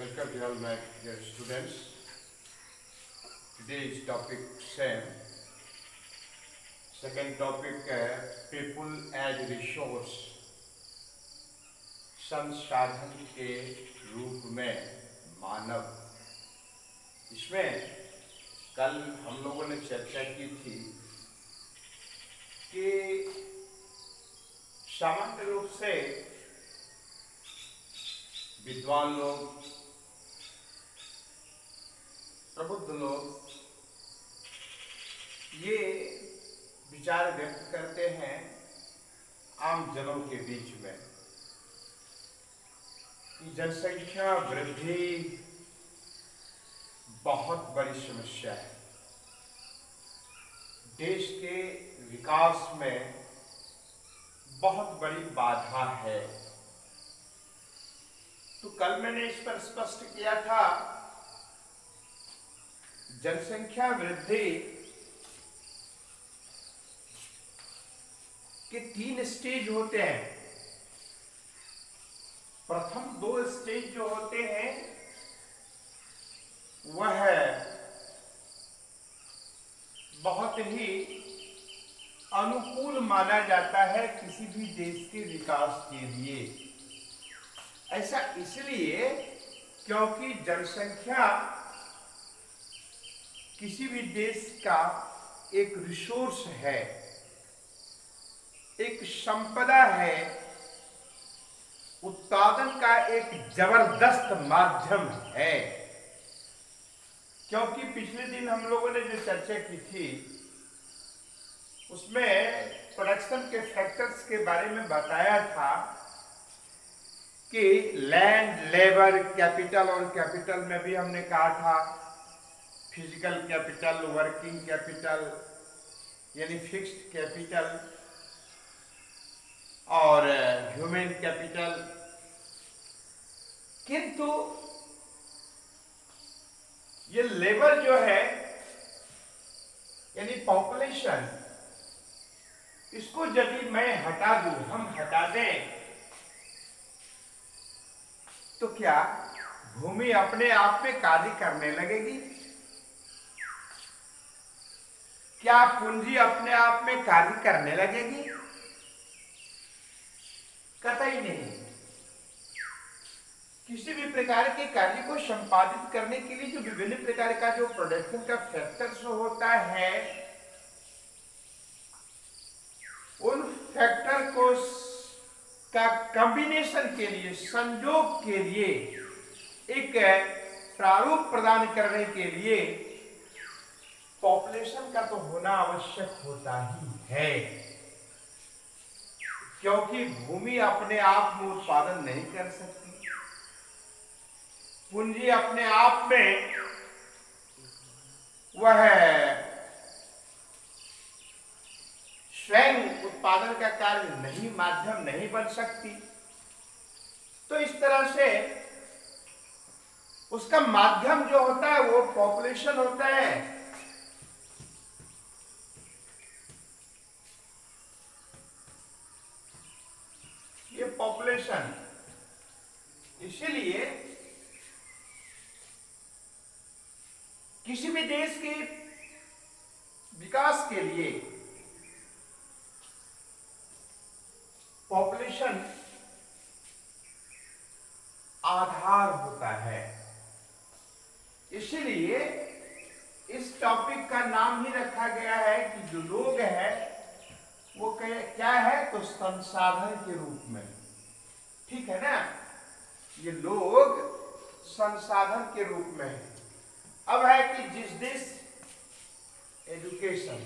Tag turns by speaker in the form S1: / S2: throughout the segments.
S1: Welcome to all my dear students. Today's topic same. Second topic people as resource, संसाधन के रूप में मानव। इसमें कल हम लोगों ने चर्चा की थी कि सामान्य रूप से विद्वान लोग, प्रबुद्ध लोग ये विचार व्यक्त करते हैं आम जनों के बीच में कि जनसंख्या वृद्धि बहुत बड़ी समस्या है, देश के विकास में बहुत बड़ी बाधा है। तो कल मैंने इस पर स्पष्ट किया था, जनसंख्या वृद्धि के 3 स्टेज होते हैं। प्रथम 2 स्टेज जो होते हैं वह बहुत ही अनुकूल माना जाता है किसी भी देश के विकास के लिए। ऐसा इसलिए क्योंकि जनसंख्या किसी भी देश का एक रिसोर्स है, एक संपदा है, उत्पादन का एक जबरदस्त माध्यम है। क्योंकि पिछले दिन हम लोगों ने जो चर्चा की थी उसमें प्रोडक्शन के फैक्टर्स के बारे में बताया था कि लैंड, लेबर, कैपिटल, और कैपिटल में भी हमने कहा था फिजिकल कैपिटल, वर्किंग कैपिटल यानी फिक्स्ड कैपिटल और ह्यूमन कैपिटल। किंतु ये लेबर जो है यानी पॉपुलेशन, इसको यदि मैं हटा दूं, हम हटा दें, तो क्या भूमि अपने आप में कार्य करने लगेगी? क्या पूंजी अपने आप में कार्य करने लगेगी? कतई नहीं। किसी भी प्रकार के कार्य को संपादित करने के लिए जो विभिन्न प्रकार का जो प्रोडक्शन का फैक्टर्स होता है, उन फैक्टर को का कॉम्बिनेशन के लिए, संयोग के लिए, एक प्रारूप प्रदान करने के लिए पॉपुलेशन का तो होना आवश्यक होता ही है। क्योंकि भूमि अपने आप में उत्पादन नहीं कर सकती, पूंजी अपने आप में वह स्वयं उत्पादन का कार्य नहीं, माध्यम नहीं बन सकती। तो इस तरह से उसका माध्यम जो होता है वो पॉपुलेशन होता है। ये पॉपुलेशन, इसीलिए किसी भी देश के विकास के लिए पॉपुलेशन आधार होता है। इसीलिए इस टॉपिक का नाम ही रखा गया है कि जो लोग हैं वो क्या है, तो संसाधन के रूप में। ठीक है ना, ये लोग संसाधन के रूप में है। अब है कि जिस देश एजुकेशन,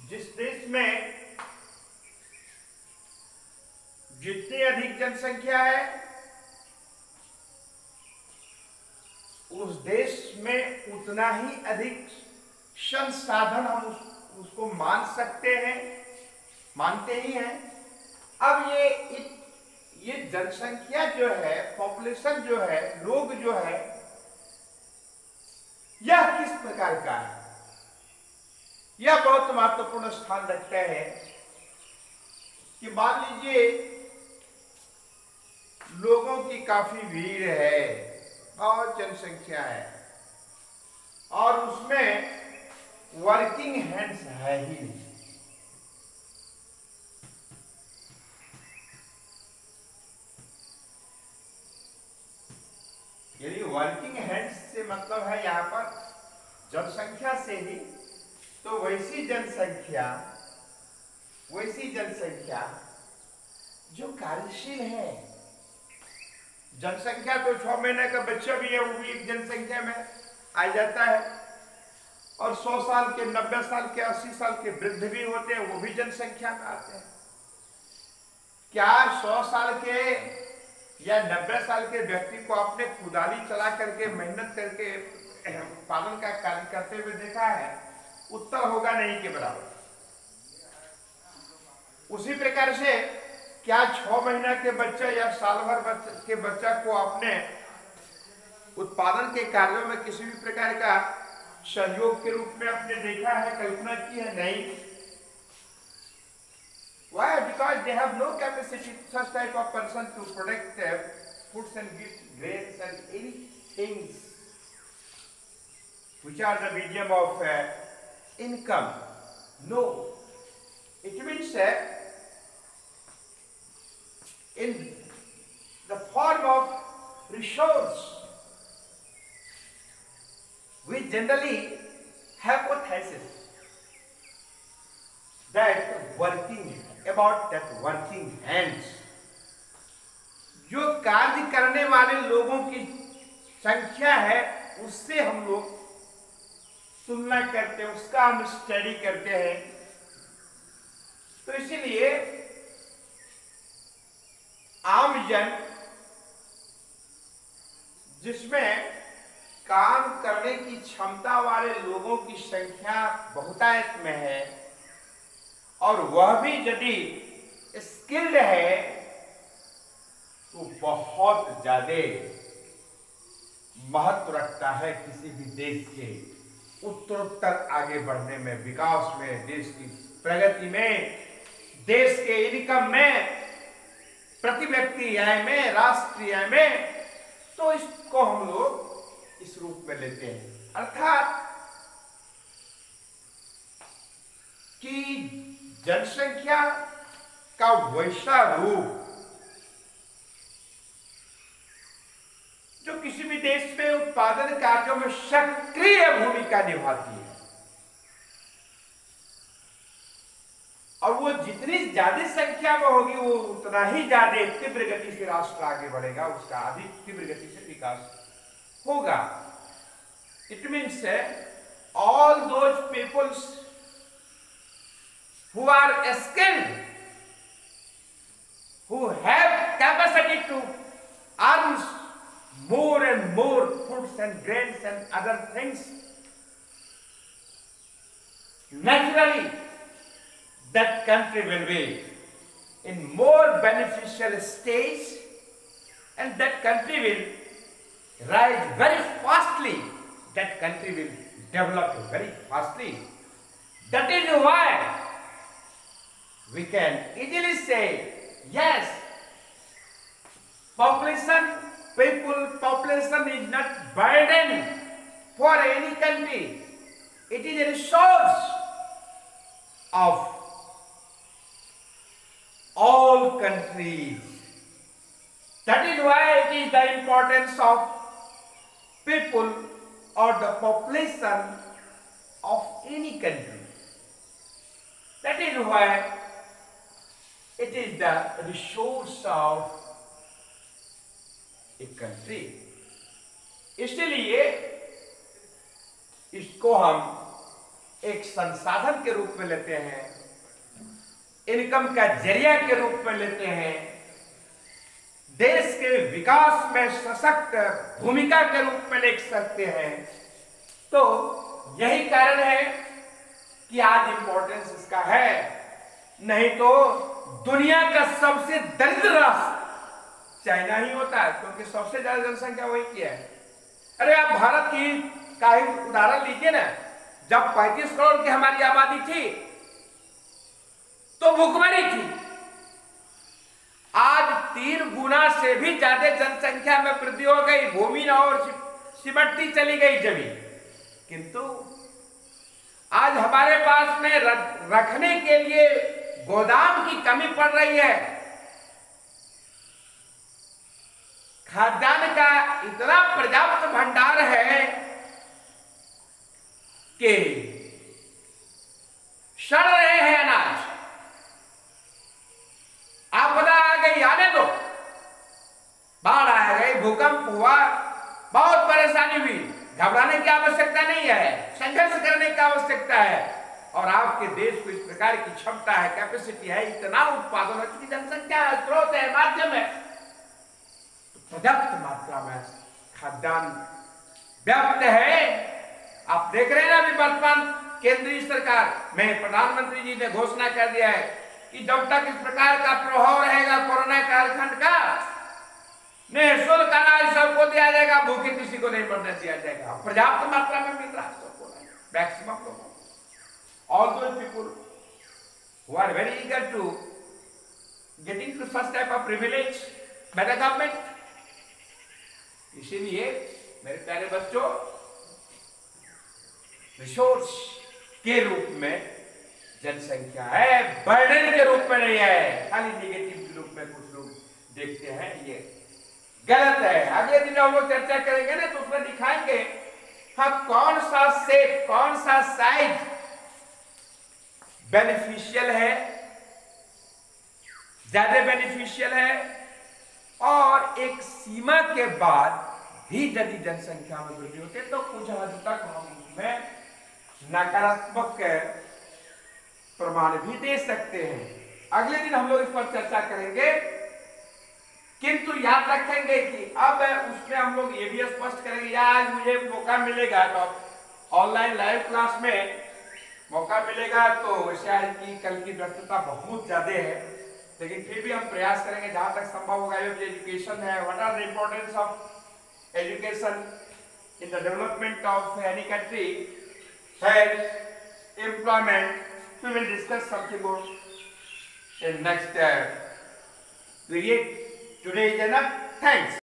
S1: जिस देश में जितनी अधिक जनसंख्या है उस देश में उतना ही अधिक संसाधन हम उसको मान सकते हैं, मानते ही हैं। अब ये जनसंख्या जो है, पॉपुलेशन जो है, लोग जो है, यह किस प्रकार का है, यह बहुत महत्वपूर्ण स्थान रखता है। कि मान लीजिए लोगों की काफी भीड़ है, बहुत जनसंख्या है, और उसमें वर्किंग हैंड्स है ही नहीं। यानी वर्किंग हैंड्स से मतलब है यहां पर जनसंख्या से ही, तो वैसी जनसंख्या जो कार्यशील है। जनसंख्या तो 6 महीने का बच्चा भी है, वो भी एक जनसंख्या में आ जाता है, और 100 साल के, 90 साल के, 80 साल के वृद्ध भी होते हैं, वो भी जनसंख्या में आते हैं। क्या 100 साल के या 90 साल के व्यक्ति को आपने कुदाली चला करके, मेहनत करके उत्पादन का कार्य करते हुए देखा है? उत्तर होगा नहीं के बराबर। उसी प्रकार से क्या 6 महीना के बच्चा या साल भर के बच्चा को आपने उत्पादन के कार्यों में किसी भी प्रकार का सहयोग के रूप में आपने देखा है, कल्पना की है? नहीं। Why? Because they have no capacity, such type of person, to protect their foods and grains and any things which are the medium of income. No. It means in the form of resource, we generally hypothesis that working hands, जो कार्य करने वाले लोगों की संख्या है, उससे हम लोग तुलना करते हैं, उसका हम स्टडी करते हैं। तो इसीलिए आमजन जिसमें काम करने की क्षमता वाले लोगों की संख्या बहुतायत में है, और वह भी यदि स्किल्ड है, तो बहुत ज्यादा महत्व रखता है किसी भी देश के उत्तरोत्तर आगे बढ़ने में, विकास में, देश की प्रगति में, देश के इनकम में, प्रति व्यक्ति आय में, राष्ट्रीय आय में। तो इसको हम लोग इस रूप में लेते हैं, अर्थात कि जनसंख्या का वैसा रूप जो किसी भी देश में उत्पादन कार्यों में सक्रिय भूमिका निभाती है, और वो जितनी ज्यादा संख्या में होगी, वो उतना ही ज्यादा तीव्र गति से राष्ट्र आगे बढ़ेगा, उसका अधिक तीव्र गति से विकास होगा। It means all those peoples who are skilled, who have capacity to earn more and more foods and grains and other things, naturally that country will be in more beneficial stage, and that country will rise very fastly, that country will develop very fastly. That is why we can easily say, yes, population is not burden for any country. It is a resource of all countries. That is why it is the importance of people or the population of any country. That is why it is the resource of a country. इसलिए इसको हम एक संसाधन के रूप में लेते हैं, इनकम का जरिया के रूप में लेते हैं, देश के विकास में सशक्त भूमिका के रूप में ले सकते हैं। तो यही कारण है कि आज इंपॉर्टेंस इसका है। नहीं तो दुनिया का सबसे दरिद्र राष्ट्र चाइना ही होता है, क्योंकि सबसे ज्यादा जनसंख्या वही की है। अरे आप भारत की का ही उदाहरण लीजिए ना, जब 35 करोड़ की हमारी आबादी थी तो भुखमरी थी। आज 3 गुना से भी ज्यादा वृद्धि हो गई, भूमि और सिमटती चली गई जमीन। किंतु आज हमारे पास में रखने के लिए गोदाम की कमी पड़ रही है। खाद्यान्न का इतना पर्याप्त भंडार है कि सड़ रहे हैं अनाज। आपदा आ गई, आने दो, बाढ़ आ गई, भूकंप हुआ, बहुत परेशानी हुई, घबराने की आवश्यकता नहीं है, संघर्ष करने की आवश्यकता है। और आपके देश को इस प्रकार की क्षमता है, कैपेसिटी है, इतना उत्पादन है, की जनसंख्या है, स्रोत है, माध्यम है, तो पर्याप्त मात्रा में खाद्यान्न व्याप्त है। आप देख रहे हैं ना, अभी वर्तमान केंद्रीय सरकार में प्रधानमंत्री जी ने घोषणा कर दिया है कि जब तक इस प्रकार का प्रभाव रहेगा कोरोना कालखंड का, निःशुल्क अनाज सबको दिया जाएगा, भूखे किसी को नहीं मरने दिया जाएगा। पर्याप्त मात्रा में मिल रहा है सबको, मैक्सिमम लोगों। All those people who are very eager to getting to such type of privilege by the government, इसीलिए मेरे प्यारे बच्चों, रिसोर्स के रूप में जनसंख्या है, बर्डन के रूप में नहीं है, खाली नेगेटिव के रूप में कुछ लोग देखते हैं, ये गलत है। अगले दिन हम लोग चर्चा करेंगे ना, तो उसमें दिखाएंगे हाँ कौन सा शेप, कौन सा साइज बेनिफिशियल है, ज्यादा बेनिफिशियल है, और एक सीमा के बाद भी यदि जनसंख्या में वृद्धि होती है तो कुछ हद तक हम उसमें नकारात्मक प्रमाण भी दे सकते हैं। अगले दिन हम लोग इस पर चर्चा करेंगे, किंतु याद रखेंगे कि अब उसमें हम लोग ये भी स्पष्ट करेंगे, या आज मुझे मौका मिलेगा तो ऑनलाइन लाइव क्लास में मौका मिलेगा, तो शायद कि कल की व्यस्तता बहुत ज्यादा है, लेकिन फिर भी हम प्रयास करेंगे जहां तक संभव होगा। एजुकेशन है, what are the importance of education in the development of any country, health, employment, we will discuss something more in next period. Today is enough. Thanks.